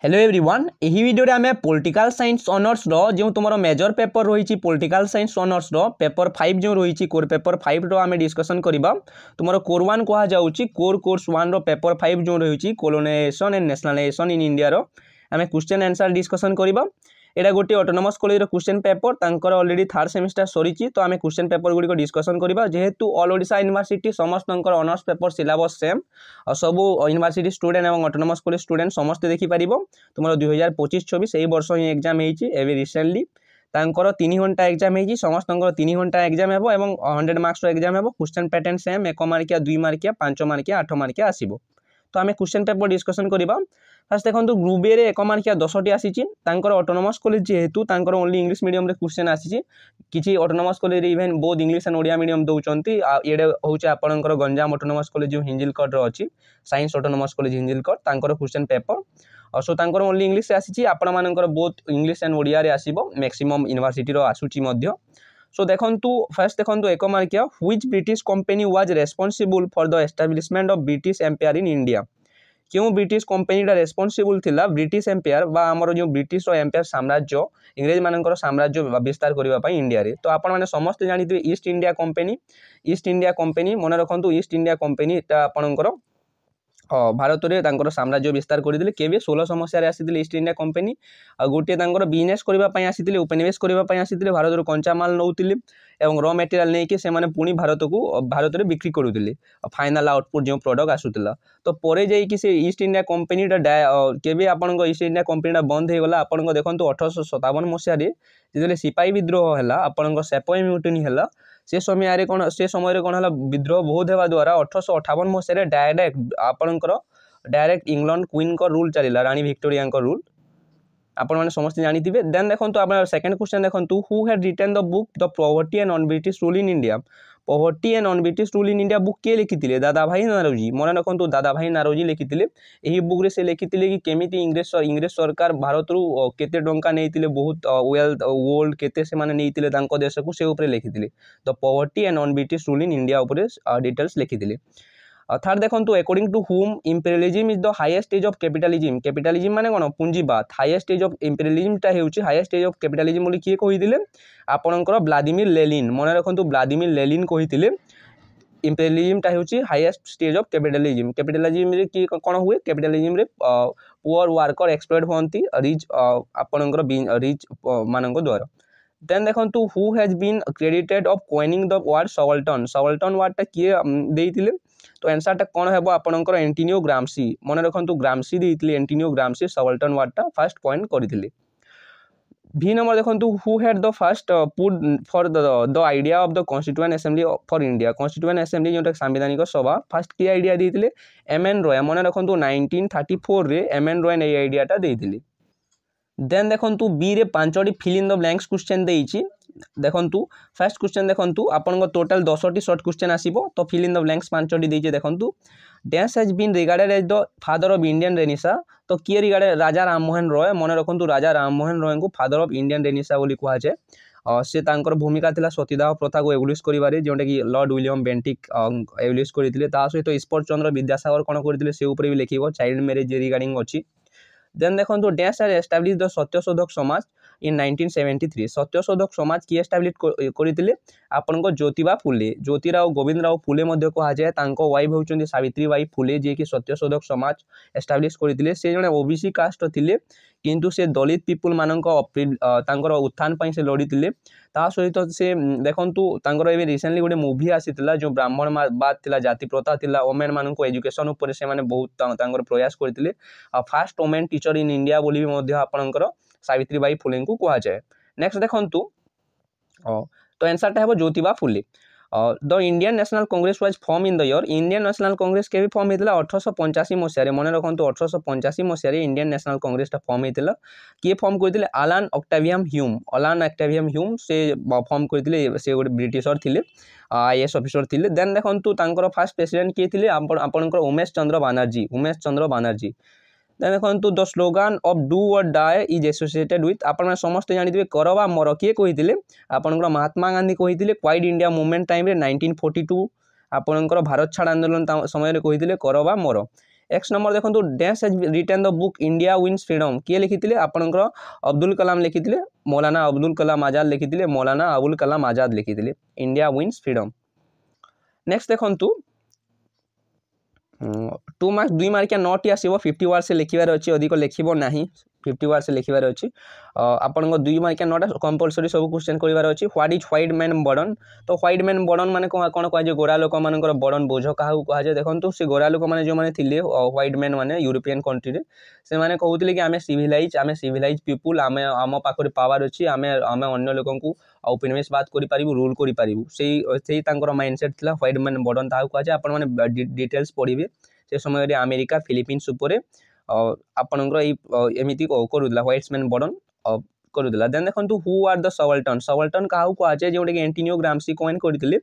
Hello everyone यही video रे आमे पॉलिटिकल साइंस ऑनर्स रो जो तुमरो मेजर पेपर रही पॉलिटिकल साइंस ऑनर्स रो पेपर 5 जो रही कोर पेपर 5 रो आमे डिस्कशन करबा तुमरो कोर 1 कहा जाउची कोर कोर्स 1 रो पेपर 5 जो रही colonisation and nationalisation in India रो आमे क्वेश्चन आंसर डिस्कशन करबा एटा गोटे ऑटोनोमस कॉलेज रो क्वेश्चन पेपर तांकर ऑलरेडी थर्ड सेमेस्टर सरीची तो आमे क्वेश्चन पेपर गुडी को डिस्कशन करबा जेहेतु ऑल ओडिशा यूनिवर्सिटी समस्त ऑनर्स पेपर सिलेबस सेम और सब यूनिवर्सिटी स्टूडेंट एवं ऑटोनोमस कॉलेज स्टूडेंट समस्त देखि पारिबो तुमरो 2025-26 एई वर्ष ही एग्जाम हेची एबे रिसेंटली तांकर 3 घंटा एग्जाम हेची समस्त 3 घंटा एग्जाम हेबो एवं 100 मार्क्स रो एग्जाम हेबो क्वेश्चन पैटर्न सेम 1 मार्किया 2 मार्किया 5 मार्किया 8 मार्किया आसीबो तो आमे क्वेश्चन पेपर डिस्कशन करबा फर्स्ट देखंतु ग्रुप ए रे 1 मार्किया 10 टी आसीची तांकर ऑटोनोमस कॉलेज जेहेतु तांकर ओनली इंग्लिश मीडियम रे क्वेश्चन आसीची किछि ऑटोनोमस कॉलेज रे even both English and Odia medium दउचंती एडे होचे आपनकर गंजाम ऑटोनोमस कॉलेज जो हिंजिलकट रो अछि साइंस ऑटोनोमस कॉलेज हिंजिलकट तांकर क्वेश्चन पेपर सो तांकर ओनली इंग्लिश से आसीची आपण मानकर बोथ इंग्लिश एंड ओडिया रे आसीबो मैक्सिमम यूनिवर्सिटी रो आसुची मध्य सो देखंतु फर्स्ट देखंतु 1 मार्किया which British company was responsible for the establishment of British empire in India क्यों ब्रिटिश कंपनीटा रेस्पोंसिबल थिला ब्रिटिश एम्पायर बा हमर जो ब्रिटिश रो एम्पायर साम्राज्य इंग्रेज मानकर साम्राज्य विस्तार करबा पई इंडिया रे तो आपण माने समस्त जानिथिबे ईस्ट इंडिया कंपनी मन रखंतु ईस्ट इंडिया कंपनी एटा आपणकर भारत रे तांकर साम्राज्य विस्तार करदिले केबे 1600 मसिया रे आसीदिले ईस्ट इंडिया कंपनी आ गोटे तांकर बिजनेस करबा पई आसीदिले उपनिवेश करबा पई आसीदिले भारत रो कंचा माल नउतिले एवं रॉ मटेरियल नै के से माने पुनी भारत रे बिक्री करूतिले फाइनल आउटपुट जो प्रोडक्ट आसुतिला तो परे जाई कि से ईस्ट इंडिया कंपनी केबे आपन ईस्ट इंडिया कंपनीटा बंद हे गला आपन देखंतु 1857 मसिया रे जेले सिपाही विद्रोह हैला आपन सेपय म्यूटिनी हैला से समय रे कोन से समय रे कोन हला विद्रोह बहुत हेबा द्वारा 1858 मसिया रे डायरेक्ट इंग्लैंड क्वीन को रूल चलिला रानी विक्टोरिया को रूल आपण माने समस्त जानिथिबे देन देखंतु आपण सेकंड क्वेश्चन देखंतु who had written the book the poverty and non British rule in India poverty and non British rule in India book के लिखिथिले दादा भाई नारोजी मन रखंतु दादा भाई नारोजी लिखिथिले एही बुक रे से लिखिथिले कि केमिति इंग्रेज सरकार भारत रु केते टंका नेइतिले बहुत वेल्थ गोल्ड केते से माने नेइतिले तांको देश को से ऊपर लिखिथिले the poverty and non British rule in India ऊपर डिटेल्स लिखिथिले थर्ड देखंतु according to whom imperialism is the highest stage of capitalism माने कोन पुंजीवाद हाईएस्ट स्टेज ऑफ इंपेरियलिज्म टा हेउची हाईएस्ट स्टेज ऑफ कैपिटलिज्म बोली किए कहिदिले आपनकर व्लादिमीर लेनिन मन रखंतु व्लादिमीर लेनिन कहिदिले इंपेरियलिज्म टा हेउची हाईएस्ट स्टेज ऑफ कैपिटलिज्म रे की कोन हुए कैपिटलिज्म रे पुअर वर्कर एक्सप्लॉइट होंती रिच आपनकर रिच मानक द्वारा देन देखंतु who has been credited of coining the word subaltern word टा किए देइतिले तो आंसर टा कोन हेबो आपनकर एंटोनियो ग्राम्सी मन रखंतु ग्राम्सी देइतिले एंटोनियो ग्राम्सी सबाल्टर्न वर्ड टा फर्स्ट कॉइन करथिले भी नंबर देखंतु who had the first put for the idea of the constituent assembly for India constituent assembly जोटा संवैधानिक सभा फर्स्ट की आइडिया देइतिले एमएन रॉय मन रखंतु 1934 रे एमएन रॉय ए आइडिया टा देइतिले देन देखंतु बी रे 5टी fill in the blanks question देइची देखंतु फर्स्ट क्वेश्चन देखंतु आपन टोटल 10टी शॉर्ट क्वेश्चन आसीबो तो फिल इन द ब्लैंक्स 5टी देइचे देखंतु dash has been regarded as the father of Indian renaissance तो किए रिगार्डेड राजा राममोहन रॉय मन रखंतु राजा राममोहन रॉय को फादर ऑफ इंडियन रेनेसां बोली कहा जाय से तांकर भूमिका थिला सतीदाह प्रथा को एबलिश करिबारे जोंटा कि लॉर्ड विलियम बेंटिक एबलिश करिथिले ता सहित ईश्वर चंद्र विद्यासागर कोन करिथिले से ऊपर भी लिखिबो चाइल्ड मैरिज रिगार्डिंग अछि देन देखंतु dash has establish the Satyashodhak Samaj इन 1973 सत्यशोधक समाज की एस्टैब्लिश करिथिले आपनको ज्योतिबा फुले ज्योतिराव गोविंदराव फुले मध्ये कहा जाय तांको वाइफ होचंदी सावित्री बाई फुले जे कि सत्यशोधक समाज एस्टैब्लिश करिथिले से जने ओबीसी कास्ट थिले किंतु से दलित पीपल माननको तांकर उत्थान पई से लड़ीथिले ता सहित से देखंतु तांकर एबे रिसेंटली गोटे मूवी आसीतिला जो ब्राह्मण बाद थिला जाति प्रथा थिला वोमेन माननको एजुकेशन ऊपर से माने बहुत तांकर प्रयास करथिले first women teacher in India बोली मध्ये आपनकर सावित्री बाई फुले को कहा जाए नेक्स्ट देखंतु तो आंसर टा हेबो Jyotiba Phule the Indian National Congress was form in the year Indian National Congress के भी फॉर्म हेतिला 1885 मसिया रे मन रखंतु 1885 मसिया रे इंडियन नेशनल कांग्रेस टा फॉर्म हेतिला के फॉर्म करथिले अलान ऑक्टेवियम ह्यूम से फॉर्म करथिले से गोटे ब्रिटिशर थिले आईएएस ऑफिसर थिले देन देखंतु तांकर फर्स्ट प्रेसिडेंट के थिले आपनकर उमेश चंद्र बानर्जी देन देखंतु the slogan of do or die is associated with आपण समस्त जानिथिबे करवा मर किए कहिथिले आपनकर महात्मा गांधी कहिथिले क्वाइट इंडिया मूवमेंट टाइम रे 1942 आपनकर भारत छाड़ आंदोलन समय रे कहिथिले करवा मर नेक्स्ट नंबर देखो dash has written the book India wins freedom किए लिखिथिले आपनकर अब्दुल कलाम लिखिथिले मौलाना Abdul Kalam Azad लिखिथिले Maulana Abul Kalam Azad लिखिथिले India wins freedom. Next देखो 2 मार्क्स 2 मार्किया 9 आसो 50 वर्ड से लिखार अच्छी अधिक लिखब ना 50 वर्ड से लिखार अच्छी आपन 2 मार्किया 9टा कंपलसरी सब क्वेश्चन करार अच्छी what is white man burden तो व्हाइट मैन बर्डन माने कौन कहुए गोरा लोक मान बर्डन बोझ क्या कहुए देखो से गोरा लोक मैंने जो मैंने थे व्हाइट मैन मैंने यूरोपियन कंट्री से मैंने कहते कि आम सिविलाइज पीपुल आम आम पाखे पावर अच्छी आम आम अन्य लोक उपनिवेशवाद करूँ रूल करूँ माइंडसेट था व्हाइट मैन बर्डन ताकू कहुए आप डिटेल्स पढ़े से समय अमेरिका फिलिपिन्स उपर आपणकर एमती करूला व्हाइट्समैन बर्डन करूला। देन देखो हु आर द सबल्टन क्या कहुए जोटा कि एंटोनियो ग्राम्सी कॉइन करते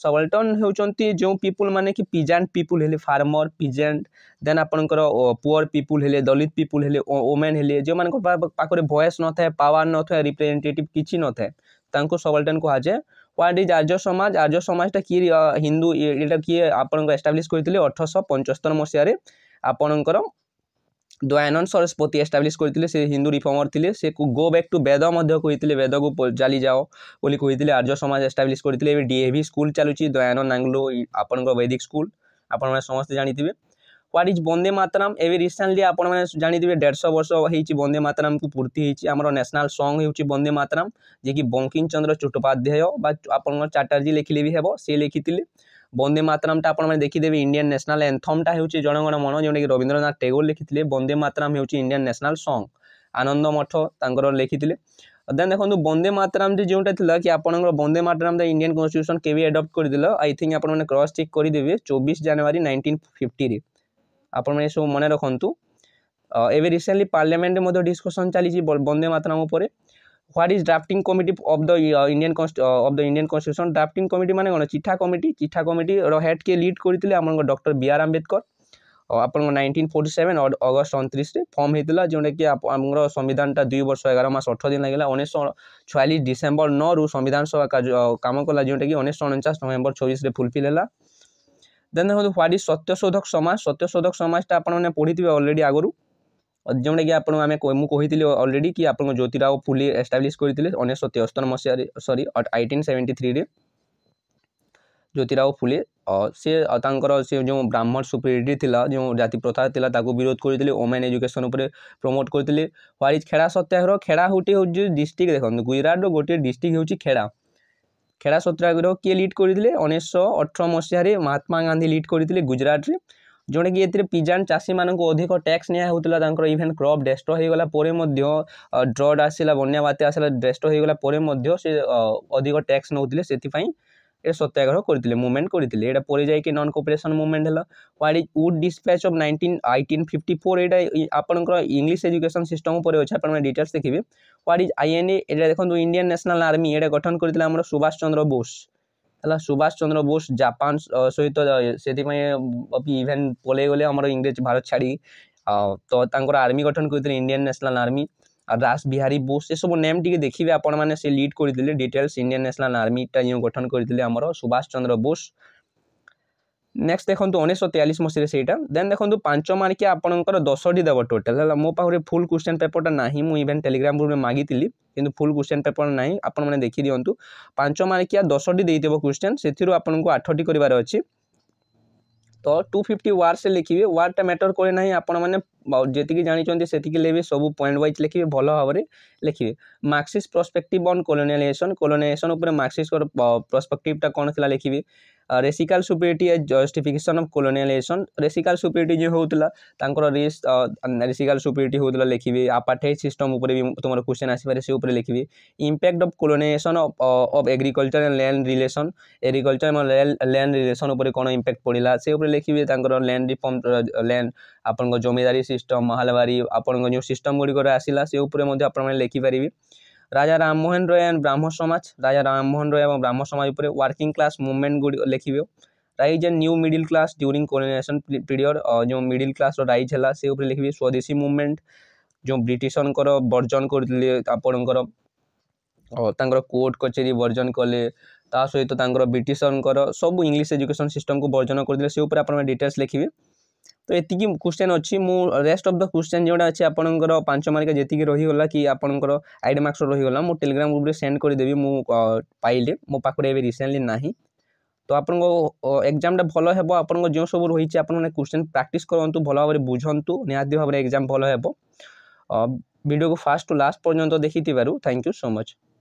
सबल्टन होती जो पीपुल माने कि पिजेंट पीपुल हेले फार्मर पिजेंट देन आपणकर पुअर पीपुल हेले दलित पीपुल हेले वोमेन हेले जो मान पाखे वॉइस न था पावर न था रिप्रेजेंटेटिव किसी न था तांको सबल्टन कहुए। व्हाट इज आर्य समाजटा किए हिंदू ये किए आप एस्टाब्लीश करते 1875 मसीह आपणकर दयानंद सरस्वती एस्टाब्लीश करते से हिंदू रिफॉर्मर थे से गो बैक टू वेद कहते वेद को चली जाओ बोली कहते आर्य समाज एस्टाब्लीश करते डीएवी स्कूल चलुची दयानंद नांगलो आपण वैदिक स्कूल आपण समस्ते जानी। व्हाट इज वंदे मातरम एवं रिसेंटली आपण जानी 150 वर्ष होती वंदे मातरम को पूर्ति होती आमर नेशनल सॉन्ग होची वंदे मातरम जे कि बंकिम चंद्र चट्टोपाध्याय आपण चैटर्जी लिखिले भी हेबो से लिखिथिले वंदे मातरमटा आपण देखिदेवे इंडियन नेशनल एंथमटा होची जनगण मन जोटा कि रवींद्रनाथ टैगोर लिखिथिले वंदे मातरम होची इंडियन नेशनल सॉन्ग आनंद मठ तांकर लिखिथिले। देन देखो वंदे मातरम जोटा था कि आपंकर वंदे मातरम इंडियन कॉन्स्टिट्यूशन के एडप्ट करदे आई थिंक आप क्रॉस चेक करदेवे 24 जनवरी 1950 आपण सब मन रखु एवं रिसेंटली पार्लियामेंट में डिस्कसन चली वंदे मातरम उपर। What is drafting committee of the Indian constitution drafting committee माने कौन चिठा कमिटी हेड के लीड करते आम डॉक्टर बी आर अम्बेडकर आप 1947 अगस्त 29 फॉर्म होता जोटा कि आम संविधानटा 2 वर्ष 11 मास 18 दिन लगे 1946 डिसेम्बर 9 रु संविधान सभा काम कला जोटा कि 1949 नवेम्बर 26 फुलफिल है। देन देखो व्हाट इज सत्यशोधक समाजटा आपने पढ़ी थे ऑलरेडी आगु जोटा कि आप कही ऑलरेडी कि आप ज्योतिराव फुले एस्टाब्लीश करते 1973 मसीह सॉरी 1873 ज्योतिराव फुले से जो ब्राह्मण सुपीरियरिटी थिला जो जाति प्रथा थिला ताको विरोध करते वोमेन एजुकेशन उपर प्रमोट करते। व्हाट इज खेड़ा सत्याग्रह खेड़ा गोटे डिस्ट्रिक्ट देखो गुजरात गोटे डिस्ट्रिक्ट होची खेड़ा सत्याग्रह किए लीड करते 1918 मसीह महात्मा गांधी लीड करते गुजरात रे जोटा कि ये पिजान चाषी मानक अधिक टैक्स निया होता इभेन क्रॉप डेस्ट्रॉय होगला ड्रड आसला बन्या बात्या आसला डेस्ट्रॉय होगला से अधिक टैक्स नौते से ये सत्याग्रह करते मुवमेंट करते यहाँ पर जाकि नॉन कोऑपरेशन मुवमेंट है। What is Wood dispatch of 1854 यहाँ आपंकर इंग्लिश एजुकेशन सिस्टम पर अच्छे आप डिटेल्स देखिए। व्हाट इज आईएनए ये देखो इंडियन नेशनल आर्मी ये गठन करते सुभाष चंद्र बोस है सुभाष चंद्र बोस जापान सहित से इभेन पलि गले आम इंग्रेज भारत छाड़ी तो आर्मी गठन करते इंडियन नेशनल आर्मी रास बिहारी बोस ये सब नेम टी देखिए आपण मैंने से लीड करते डिटेल्स इंडियन नेशनल आर्मीटा जो गठन करते आमर सुभाष चंद्र बोस। नेक्स्ट देखो 1943 मसीह से देन देखो 5 मार्किया आपंकर 10टी देव टोटाल है मो पाखे फुल क्वेश्चन पेपरटा ना मुझे इभेन टेलीग्राम ग्रुप में मागी कि फुल क्वेश्चन पेपर ना आपण मैंने देखी दिंतु 5 मार्किया 10टी देव क्वेश्चन से आपको 8टी करार अच्छी तो 250 वार्ड से लिखिए वार्डटा मैटर करे ना आपण मैंने जी जानी से लिखे सब पॉइंट वाइज लिखिए भल भाव में लिखिए। मार्क्सिस्ट पर्सपेक्टिव ऑन कॉलोनाइजेशन उपर मार्क्सिस्ट पर्सपेक्टिवटा कौन थी लिखिए। Racial superiority as justification of colonisation racial superiority जो होता रेस रेसिकल सुपीरियरिटी होता लिखिए। अपार्थाइड सिस्टम उपर भी तुम क्वेश्चन आसपे से उपर लिखिए। Impact of colonisation of agriculture and land relation agriculture land relation उपर कौन इंपैक्ट पड़ा से लिखिए। लैंड रिफॉर्म लैंड आपन जमीदारी सिस्टम महालबारी आपन जो सिस्टम गुड़िक आसला से आप लिखिपारे। राजा राममोहन रॉय एंड ब्राह्म समाज राजा राममोहन रॉय और ब्राह्म समाज उपर वर्किंग क्लास मूवमेंट गुड़ लिखिए। Rise and new middle class during colonisation period जो मिडिल क्लास राइज है से लिखिए। स्वदेशी मूवमेंट जो ब्रिटिशनकर वर्जन करते आपणकर कोर्ट कचेरी वर्जन कले ता सहित ब्रिटिशनकर सब इंग्लिश एजुकेशन सिस्टम को वर्जन करते से आप डिटेल्स लिखिए। तो एति क्वेश्चन अच्छी मु रेस्ट ऑफ द क्वेश्चन जोड़ा अच्छे आपनकर 5 मार्क जेतिकी रहीगला कि आपनकर आइड मार्क्स रहीगला मु टेलीग्राम ग्रुप रे सेंड कर देबी मु पाइले मो पाखरे एबे रिसेंटली नाही तो आपनको एग्जाम भल हे आपन जो सब रही है आपने क्वेश्चन प्रैक्टिस करूँ भल भाव बुझंतु निहाती भाव एग्जाम भल हे वीडियो को फास्ट टू लास्ट पर्यंत देखि थैंक यू सो मच।